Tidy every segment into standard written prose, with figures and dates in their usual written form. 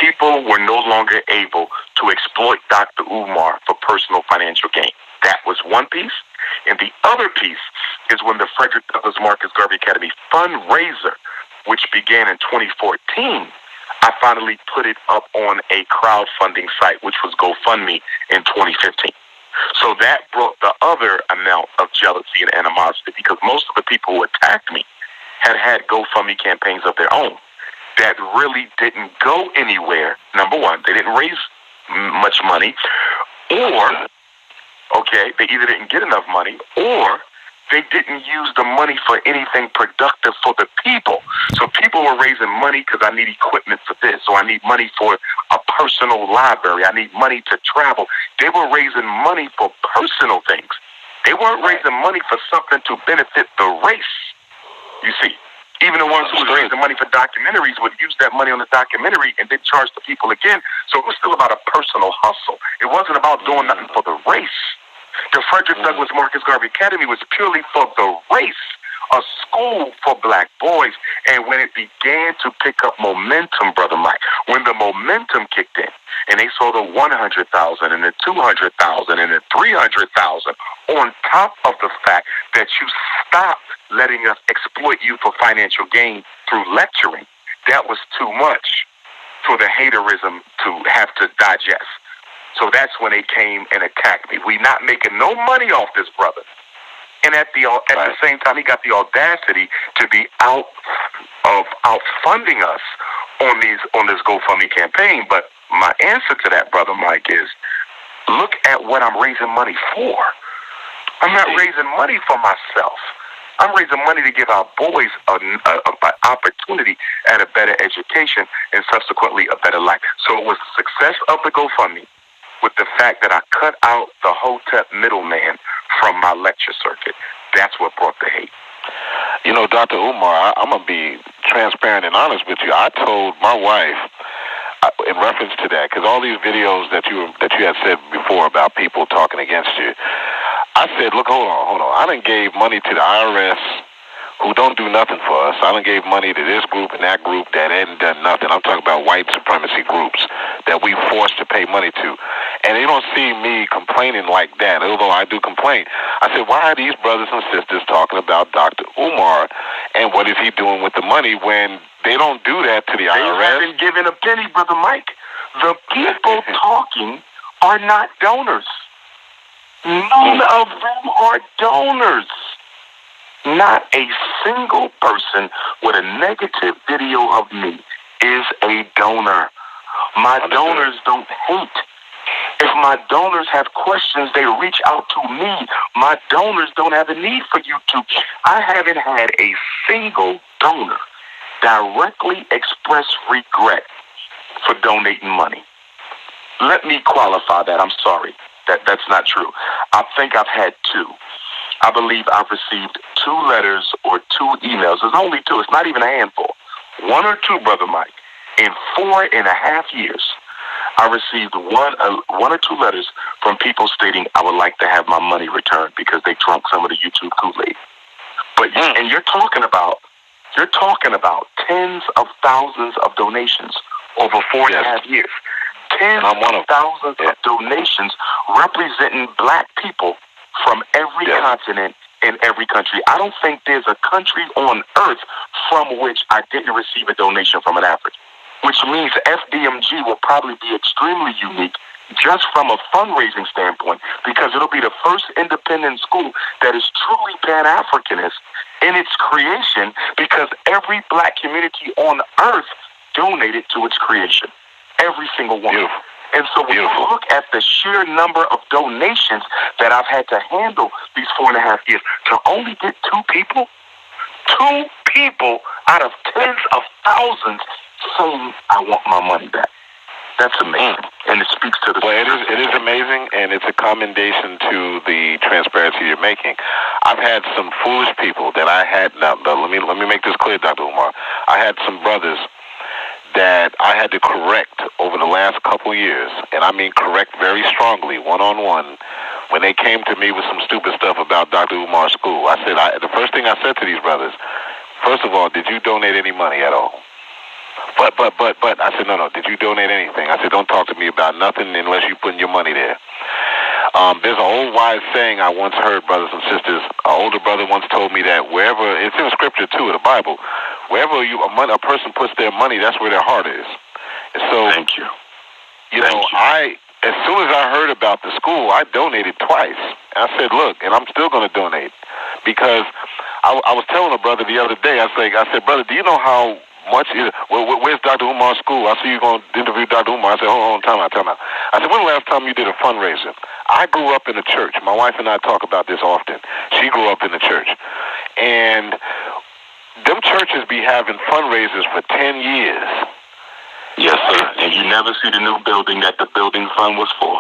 people were no longer able to exploit Dr. Umar for personal financial gain. That was one piece. And the other piece is when the Frederick Douglass Marcus Garvey Academy fundraiser, which began in 2014, I finally put it up on a crowdfunding site, which was GoFundMe in 2015. So that brought the other amount of jealousy and animosity, because most of the people who attacked me had GoFundMe campaigns of their own that really didn't go anywhere. Number one, they didn't raise much money, or, okay, they either didn't get enough money, or they didn't use the money for anything productive for the people. So people were raising money because I need equipment for this, or I need money for a personal library, I need money to travel. They were raising money for personal things. They weren't raising money for something to benefit the race, you see. Even the ones who were raising money for documentaries would use that money on the documentary and then charge the people again. So it was still about a personal hustle. It wasn't about doing nothing for the race. The Frederick Douglass Marcus Garvey Academy was purely for the race, a school for black boys. And when it began to pick up momentum, Brother Mike, when the momentum kicked in, and they saw the 100,000 and the 200,000 and the 300,000, on top of the fact that you stopped letting us exploit you for financial gain through lecturing, that was too much for the haterism to have to digest. So that's when they came and attacked me. We not making no money off this brother. And at the same time, he got the audacity to be out funding us on this GoFundMe campaign. But my answer to that, Brother Mike, is look at what I'm raising money for. I'm not raising money for myself. I'm raising money to give our boys an opportunity at a better education and subsequently a better life. So it was the success of the GoFundMe with the fact that I cut out the Hotep middleman from my lecture circuit. That's what brought the hate. You know, Dr. Umar, I'm going to be transparent and honest with you. I told my wife, in reference to that, because all these videos that you had said before about people talking against you, I said, look, hold on. I done gave money to the IRS, who don't do nothing for us. I done gave money to this group and that group that hadn't done nothing. I'm talking about white supremacy groups that we forced to pay money to. And they don't see me complaining like that, although I do complain. I said, why are these brothers and sisters talking about Dr. Umar and what is he doing with the money when they don't do that to the IRS? They haven't given a penny, Brother Mike. The people talking are not donors. None of them are donors. Not a single person with a negative video of me is a donor. My donors don't hate. If my donors have questions, they reach out to me. My donors don't have a need for you to. I haven't had a single donor directly express regret for donating money. Let me qualify that. I'm sorry. That's not true. I think I've had two. I believe I've received 2 letters or 2 emails. There's only 2. It's not even a handful. 1 or 2, Brother Mike. In 4.5 years, I received one or 2 letters from people stating I would like to have my money returned because they drunk some of the YouTube Kool-Aid. But and you're talking about tens of thousands of donations over 4.5 years. Tens of thousands of donations representing black people from every continent in every country. I don't think there's a country on earth from which I didn't receive a donation from an African, which means FDMG will probably be extremely unique just from a fundraising standpoint, because it'll be the first independent school that is truly Pan-Africanist in its creation, because every black community on earth donated to its creation. Every single one. Beautiful. And so when you look at the sheer number of donations that I've had to handle these 4.5 years, to only get 2 people out of tens of thousands saying I want my money back. That's amazing. And it speaks to the... Well, it is amazing, and it's a commendation to the transparency you're making. I've had some foolish people that I had... Now, let me make this clear, Dr. Umar. I had some brothers that I had to correct over the last couple of years, and I mean correct very strongly, one-on-one, when they came to me with some stupid stuff about Dr. Umar's school. I said, the first thing I said to these brothers, first of all, did you donate any money at all? But I said, no. Did you donate anything? I said, don't talk to me about nothing unless you putting your money there. There's an old wise saying I once heard, brothers and sisters. An older brother once told me that wherever, it's in the scripture too, in the Bible, wherever a person puts their money, that's where their heart is. And so, Thank you. As soon as I heard about the school, I donated twice. And I said, look, and I'm still going to donate because I was telling a brother the other day, I said, brother, do you know how much is, where's Dr. Umar's school? I see you going to interview Dr. Umar. I said, hold on, time out. I said, when the last time you did a fundraiser? I grew up in the church. My wife and I talk about this often. She grew up in the church. And them churches be having fundraisers for 10 years. Yes, sir. And you never see the new building that the building fund was for.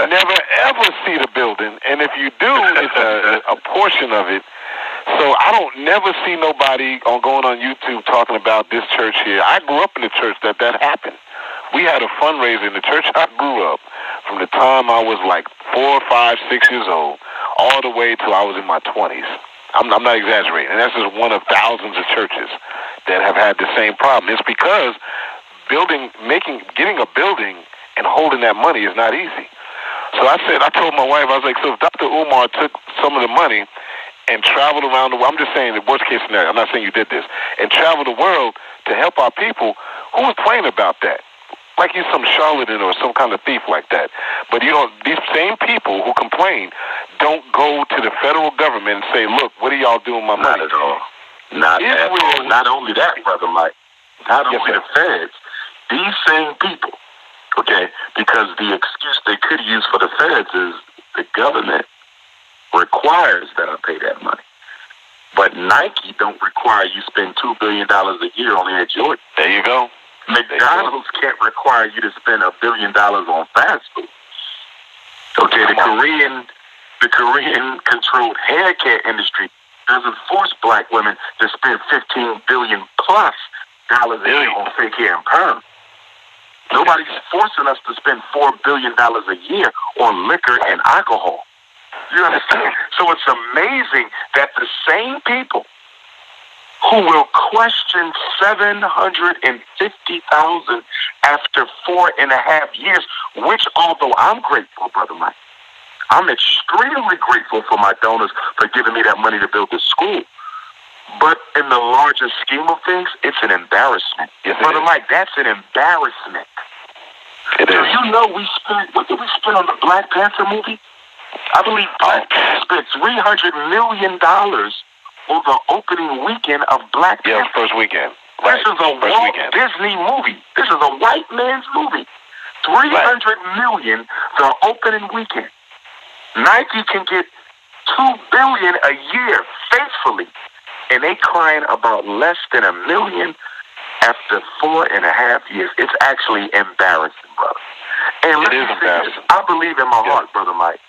Never ever see the building. And if you do, it's a portion of it. So I don't never see nobody going on YouTube talking about this church here. I grew up in the church that happened. We had a fundraiser in the church I grew up from the time I was like 4, 5, 6 years old all the way till I was in my 20s. I'm not exaggerating. And that's just one of thousands of churches that have had the same problem. It's because getting a building and holding that money is not easy. So I told my wife, I was like, so if Dr. Umar took some of the money and traveled around the world, I'm just saying the worst case scenario, I'm not saying you did this, and traveled the world to help our people, who was playing about that? Like he's some charlatan or some kind of thief like that. But these same people who complain don't go to the federal government and say, look, what are y'all doing with my money? Not at all. Not at all. Not only that, Brother Mike, not only the feds, these same people, okay, because the excuse they could use for the feds is the government requires that I pay that money. But Nike don't require you spend $2 billion a year on Air Jordan. There you go. McDonald's can't require you to spend $1 billion on fast food. Okay, the Korean controlled hair care industry doesn't force black women to spend $15 billion plus a year on fake hair and perm. Nobody's forcing us to spend $4 billion a year on liquor and alcohol. You understand? So it's amazing that the same people who will question 750,000 after 4.5 years, which, although I'm grateful, Brother Mike, I'm extremely grateful for my donors for giving me that money to build this school. But in the larger scheme of things, it's an embarrassment. Yes, Brother Mike, that's an embarrassment. It is. You know what did we spend on the Black Panther movie? I believe Black Panther spent $300 million on the opening weekend of Black Panther. Yeah, first weekend. Right. This is a Walt Disney movie. This is a white man's movie. $300 million the opening weekend. Nike can get $2 billion a year faithfully, and they crying about less than $1 million after 4.5 years. It's actually embarrassing, brother. And it is embarrassing. I believe in my heart, Brother Mike,